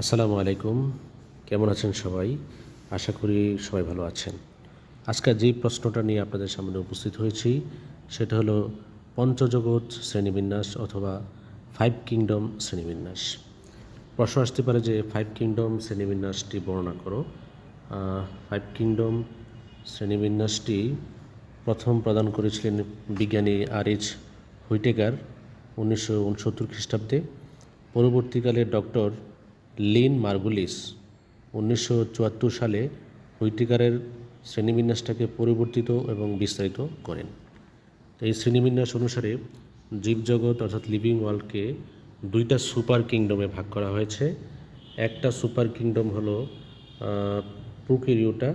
আসসালামু আলাইকুম। কেমন আছেন সবাই? আশা করি সবাই ভালো আছেন। আজকে যে প্রশ্নটা নিয়ে আপনাদের সামনে উপস্থিত হয়েছি সেটা হলো পঞ্চজগৎ শ্রেণীবিন্যাস অথবা ফাইভ কিংডম শ্রেণীবিন্যাস। প্রশ্ন আসতে পারে যে ফাইভ কিংডম শ্রেণীবিন্যাসটি বর্ণনা করো। ফাইভ কিংডম শ্রেণীবিন্যাসটি প্রথম প্রদান করেছিলেন বিজ্ঞানী আর.এইচ. হুইটেকার 1969 খ্রিস্টাব্দে। পরবর্তীকালে ডক্টর লিন মার্গুলিস 1974 সালে হুইটেকারের শ্রেণীবিন্যাসটাকে পরিবর্তিত এবং বিস্তারিত করেন। তো এই শ্রেণীবিন্যাস অনুসারে জীবজগৎ অর্থাৎ লিভিং ওয়ার্ল্ডকে দুইটা সুপার কিংডমে ভাগ করা হয়েছে। একটা সুপার কিংডম হলো প্রোক্যারিওটা,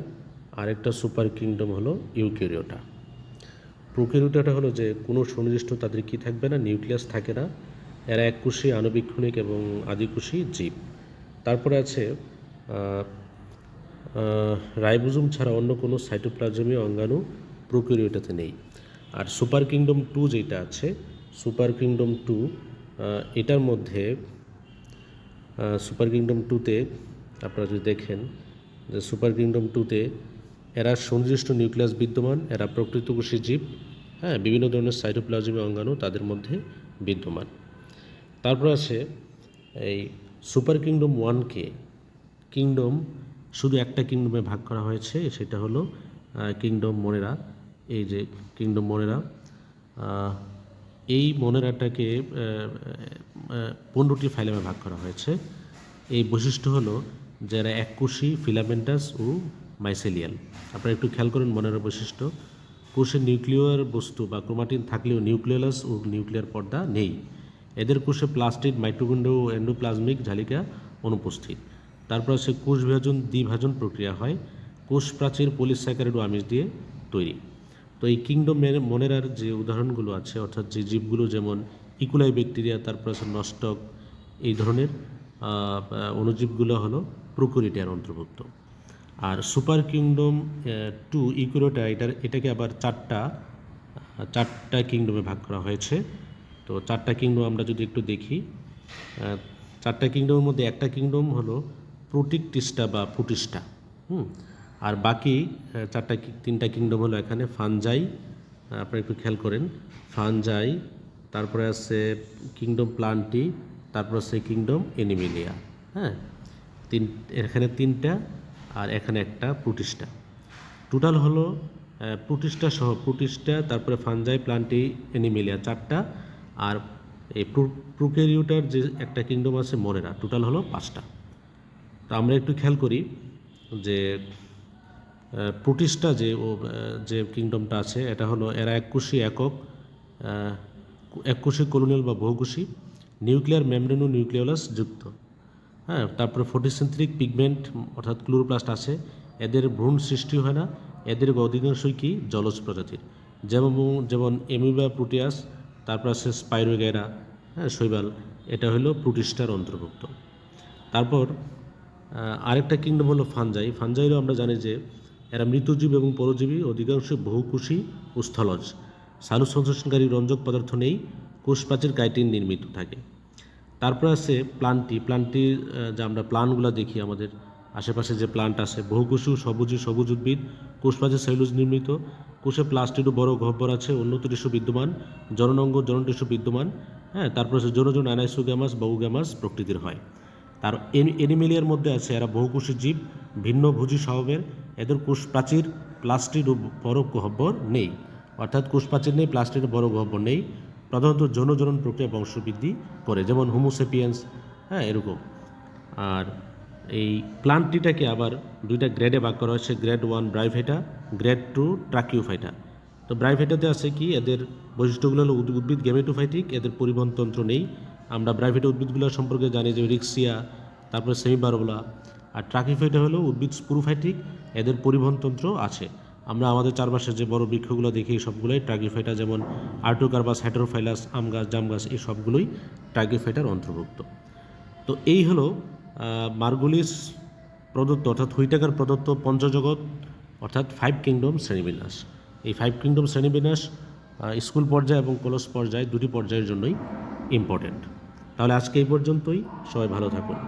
আর একটা সুপার কিংডম হলো ইউক্যারিওটা। প্রোক্যারিওটা হলো যে কোনো সুনির্দিষ্ট তাদের কী থাকবে না, নিউক্লিয়াস থাকে না, এরা এককোষী আণুবীক্ষণিক এবং আদিকোষী জীব। তারপরে আছে রাইবোজোম ছাড়া অন্য কোনো সাইটোপ্লাজমীয় অঙ্গাণু প্রোক্যারিওটাতে নেই। আর সুপার কিংডম টু যেটা আছে, সুপার কিংডম টু, এটার মধ্যে সুপার কিংডম টুতে আপনারা যদি দেখেন যে সুপার কিংডম টুতে এরা সুনির্দিষ্ট নিউক্লিয়াস বিদ্যমান, এরা প্রকৃতকোষী জীব, হ্যাঁ, বিভিন্ন ধরনের সাইটোপ্লাজমীয় অঙ্গাণু তাদের মধ্যে বিদ্যমান। তারপর আছে এই সুপার কিংডম ওয়ানকে কিংডম শুধু একটা কিংডমে ভাগ করা হয়েছে, সেটা হলো কিংডম মোনেরা। এই যে কিংডম মোনেরা, এই মোনেরাটাকে 15টি ফাইলেমে ভাগ করা হয়েছে। এই বৈশিষ্ট্য হলো যারা এককোষী, ফিলামেন্টাস ও মাইসেলিয়াল। আপনারা একটু খেয়াল করেন মোনেরার বৈশিষ্ট্য। কোষে নিউক্লিয়ার বস্তু বা ক্রোমাটিন থাকলেও নিউক্লিয়াস ও নিউক্লিয়ার পর্দা নেই। এদের কোষে প্লাস্টিড, মাইটোকন্ড্রিয়া ও এন্ডোপ্লাজমিক জালিকা অনুপস্থিত। তারপর আছে কোষ বিভাজন, দ্বিভাজন প্রক্রিয়া হয়। কোষ প্রাচীর পলিস্যাকারাইড ও আমিষ দিয়ে তৈরি। তো এই কিংডম মোনেরার যে উদাহরণগুলো আছে, অর্থাৎ যে জীবগুলো যেমন ইকুলাই ব্যাকটেরিয়া, তারপর আছে নস্টক, এই ধরনের অণুজীবগুলো হলো প্রোক্যারিওটার অন্তর্ভুক্ত। আর সুপার কিংডম টু ইউক্যারিওটা, এটাকে আবার চারটা কিংডমে ভাগ করা হয়েছে। তো চারটা কিংডম আমরা যদি একটু দেখি, চারটা কিংডমের মধ্যে একটা কিংডম হলো প্রোটিকটিস্টা বা প্রোটিস্টা। আর বাকি তিনটা কিংডম হলো এখানে ফানজাই, আপনারা একটু খেয়াল করেন, ফানজাই, তারপরে আছে কিংডম প্লান্টি, তারপর আছে কিংডম এনিমেলিয়া। হ্যাঁ, এখানে তিনটা আর এখানে একটা প্রোটিস্টা। টোটাল হলো প্রোটিস্টা সহ প্রোটিস্টা, তারপরে ফানজাই, প্লান্টি, এনিমেলিয়া, চারটা। আর এই প্রোক্যারিওটার যে একটা কিংডম আছে মোনেরা, টোটাল হলো 5টা। তো আমরা একটু খেয়াল করি যে প্রোটিস্টা যে কিংডমটা আছে, এটা হলো এরা এককোষী এককোষী কলোনিয়াল বা বহুকোষী, নিউক্লিয়ার মেমব্রেন ও নিউক্লিওলাস যুক্ত। হ্যাঁ, তারপরে ফটোসিনথেটিক পিগমেন্ট অর্থাৎ ক্লোরোপ্লাস্ট আছে, এদের ভ্রূণ সৃষ্টি হয় না, এদের অধিকাংশই কি জলজ প্রজাতির, যেমন এমিবা, প্রোটিয়াস, তারপর আছে স্পাইরোগাইরা, হ্যাঁ, শৈবাল, এটা হলো প্রোটিস্টার অন্তর্ভুক্ত। তারপর আরেকটা কিংডম হলো ফানজাই। ফানজাইরও আমরা জানি যে এরা মৃতজীব এবং পরজীবী, অধিকাংশ বহুকোষী ও স্থলজ, সালু সংশ্লেষণকারী রঞ্জক পদার্থ নেই, কোষ প্রাচীর কাইটিন নির্মিত থাকে। তারপর আছে প্লান্টি, যা আমরা প্লান্টগুলো দেখি আমাদের আশেপাশে যে প্লান্ট আছে, বহুকোষী সবুজ উদ্ভিদ, কোষ প্রাচীর সেলুলোজ নির্মিত, কোষে প্লাস্টিড ও বড় গহ্বর আছে, উন্নত টিস্যু বিদ্যমান, জননাঙ্গ জনন টিস্যু বিদ্যমান। হ্যাঁ, তারপর আছে জনজন অ্যানাইসোগ্যামাস, বহুগ্যামাস প্রকৃতির হয়। তার এনিমেলিয়ার মধ্যে আছে এরা বহুকোষী জীব, ভিন্নভোজী স্বভাবের, এদের কোষ প্রাচীর, প্লাস্টিড ও বড় গহ্বর নেই। অর্থাৎ কোষ প্রাচীর নেই, প্লাস্টিড বড় গহ্বর নেই, প্রধানত যৌনজনন প্রক্রিয়া বংশবৃদ্ধি করে, যেমন হোমোসেপিয়েন্স, হ্যাঁ, এরকম। আর এই প্লান্টটিটাকে আবার দুইটা গ্রেডে ভাগ করা হয়েছে, গ্রেড 1 ব্রাইফেটা, গ্রেড 2 ট্রাকিওফাইটা। তো ব্রাইফেটাতে আছে কি, এদের বৈশিষ্ট্যগুলো হলো উদ্ভিদ গেমেটোফাইটিক, এদের পরিবহনতন্ত্র নেই। আমরা ব্রাইফেটা উদ্ভিদগুলো সম্পর্কে জানি যে রিক্সিয়া, তারপরে সেমিবারোলা। আর ট্রাকিওফাইটা হলো উদ্ভিদ স্পুরোফাইটিক, এদের পরিবহনতন্ত্র আছে। আমরা আমাদের চারপাশে যে বড় বৃক্ষগুলো দেখি সবগুলোই ট্রাকিওফাইটা, যেমন আর্টোকার্পাস, হেটেরোফাইলাস, আম গাছ, জাম গাছ, এই সবগুলোই ট্রাকিওফাইটার অন্তর্ভুক্ত। তো এই হলো মার্গুলিস প্রদত্ত অর্থাৎ হুইটেকার প্রদত্ত পঞ্চজগৎ অর্থাৎ ফাইভ কিংডম শ্রেণীবিন্যাস। এই ফাইভ কিংডম শ্রেণীবিন্যাস স্কুল পর্যায়ে এবং কলেজ পর্যায়ে দুটি পর্যায়ের জন্যই ইম্পর্ট্যান্ট। তাহলে আজকে এই পর্যন্তই, সবাই ভালো থাকুন।